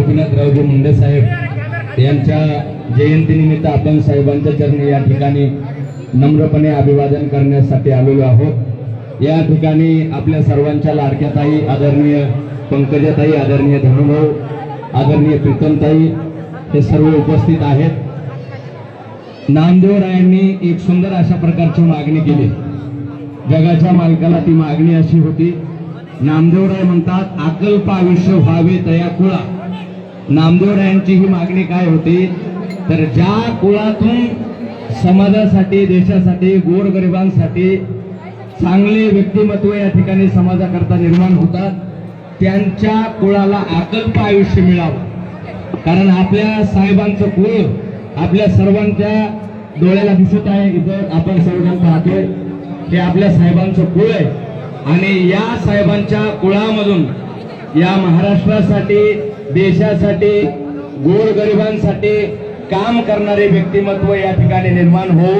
गोपीनाथरावजी मुंडे साहेब यांच्या जयंतीनिमित्त आपण साहेबांच्या चरणी या ठिकाणी नम्रपणे अभिवादन करण्यासाठी आलेलो आहोत। या ठिकाणी आपल्या सर्वांच्या लाडक्या ताई आदरणीय पंकजाताई, आदरणीय धनुभाऊ, आदरणीय प्रीतमताई हे सर्व उपस्थित आहेत। नामदेवरायांनी एक सुंदर अशा प्रकारची मागणी केली। जगाच्या मालकाला ती मागणी अशी होती, नामदेवराय म्हणतात अकल्प आयुष्य व्हावे तया कुळा। नामदेवरायांची ही मागणी काय होती, तर ज्या कुळातून समाजासाठी, देशासाठी, गोरगरिबांसाठी चांगले व्यक्तिमत्व या ठिकाणी समाजाकरता निर्माण होतात, त्यांच्या कुळाला अकल्प आयुष्य मिळावं। कारण आपल्या साहेबांचं कुळ आपल्या सर्वांच्या डोळ्याला दिसत आहे, इथं आपण सर्वजण पाहतोय हे आपल्या साहेबांचं कुळ आहे। आणि या साहेबांच्या कुळामधून या महाराष्ट्रासाठी, देशासाठी, गोरगरिबांसाठी काम करणारे व्यक्तिमत्व या ठिकाणी निर्माण हो,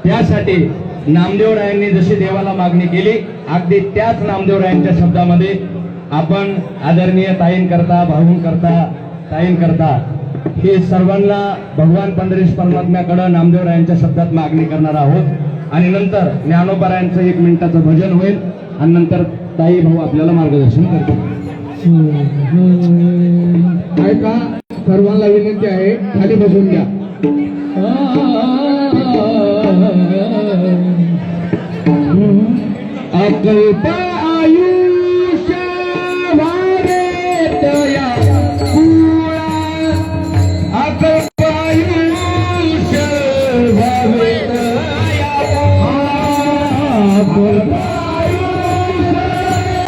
त्यासाठी नामदेवरायांनी जशी देवाला मागणी केली, अगदी त्याच नामदेवरायांच्या शब्दामध्ये आपण आदरणीय ताईंकरता, भाऊंकरता, ताईंकरता हे सर्वांना भगवान पंढरीश परमात्म्याकडे नामदेवरायांच्या शब्दात मागणी करणार आहोत। आणि नंतर ज्ञानोबारायांचं 1 मिनिटाचं भजन होईल आणि नंतर ताई भाऊ आपल्याला मार्गदर्शन करतील। ऐका, सर्वांना विनंती आहे, खाली बसून घ्या। अकल्प आयुष्य व्हावे तया कुळा, अकल्प आयुष्य व्हावे